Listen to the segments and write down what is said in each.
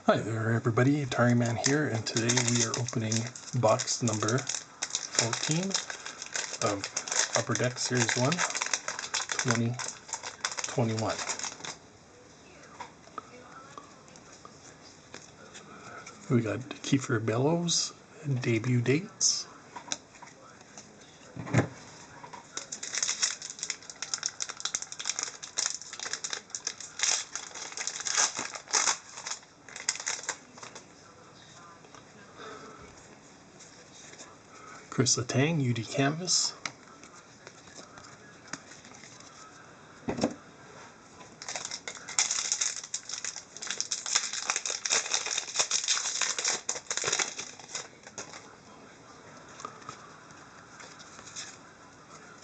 Hi there everybody, Atari Man here, and today we are opening box number 14 of Upper Deck Series 1 2021. We got Kiefer Bellows debut dates. Chris Letang, UD Canvas.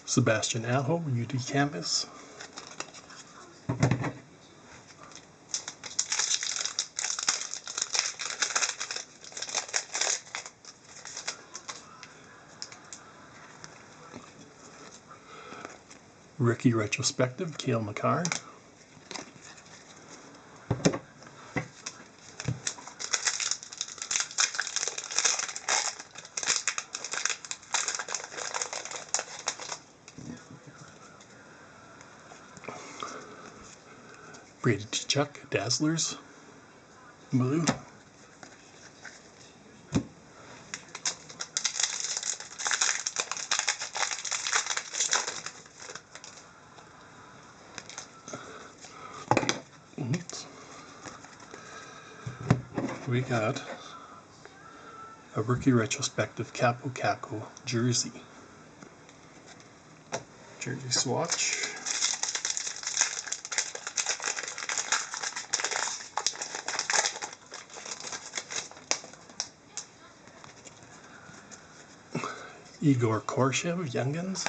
Sebastian Aho, UD Canvas. Rookie Retrospective, Cale Makar. Brady Chuck, Dazzlers, blue. We got a Rookie Retrospective Capo Caco jersey. Jersey swatch. Igor Korshev, Young Guns.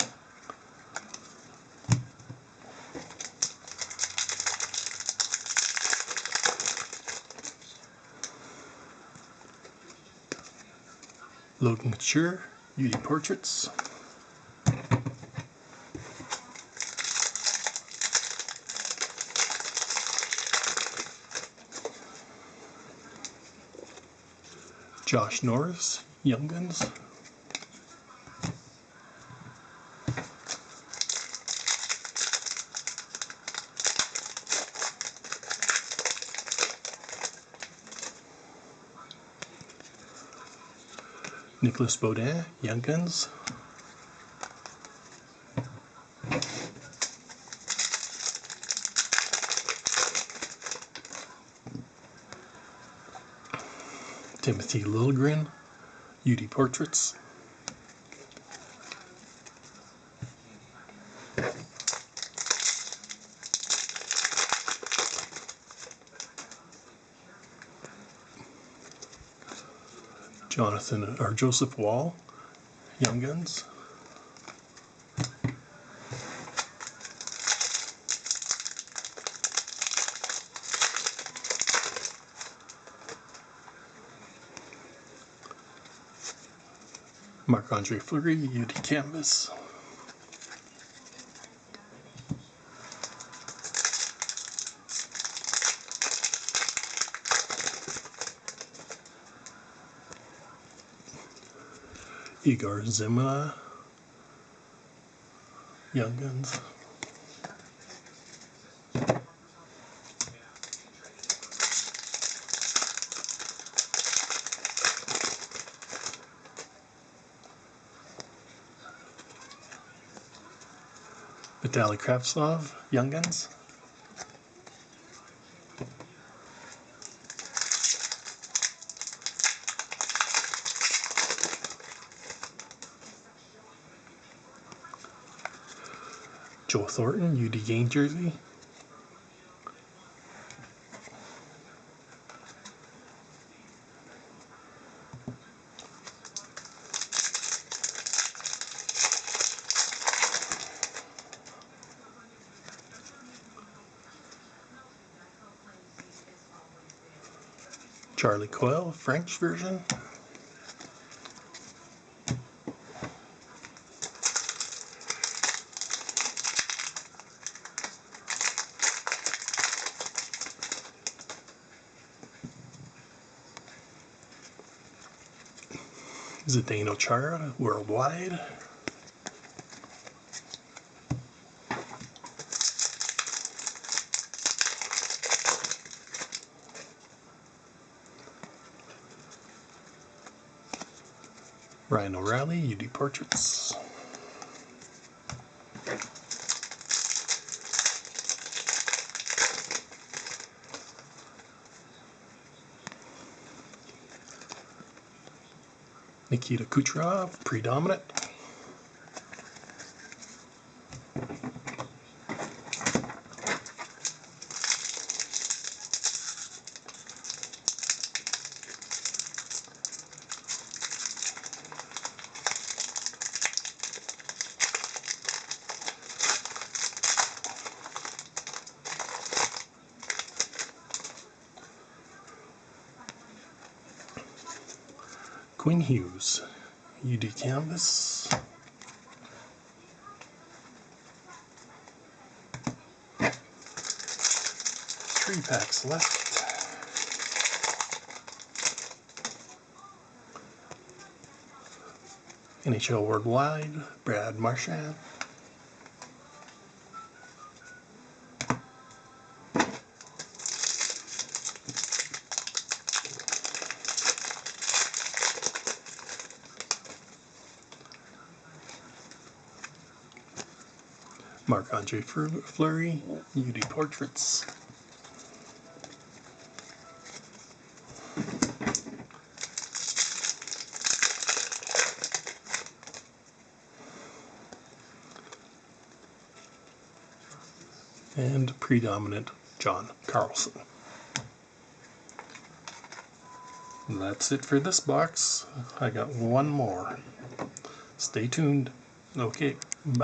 Logan Couture, UD Portraits. Josh Norris, Young Guns. Nicolas Baudin, Young Guns. Timothy Liljegren, UD Portraits. Joseph Wall, Young Guns. Marc-Andre Fleury, UD Canvas. Igor Zimina, Young Guns. Vitaly Kravtsov, Young Guns. Joe Thornton, UD Game jersey. Charlie Coyle, French version. Zdeno Chara Worldwide. Ryan O'Reilly UD Portraits. Nikita Kucherov Predominant. Quinn Hughes UD Canvas. Three packs left. NHL Worldwide, Brad Marchand. Marc-Andre Fleury, UD Portraits. And Predominant John Carlson. And that's it for this box. I got one more. Stay tuned. Okay.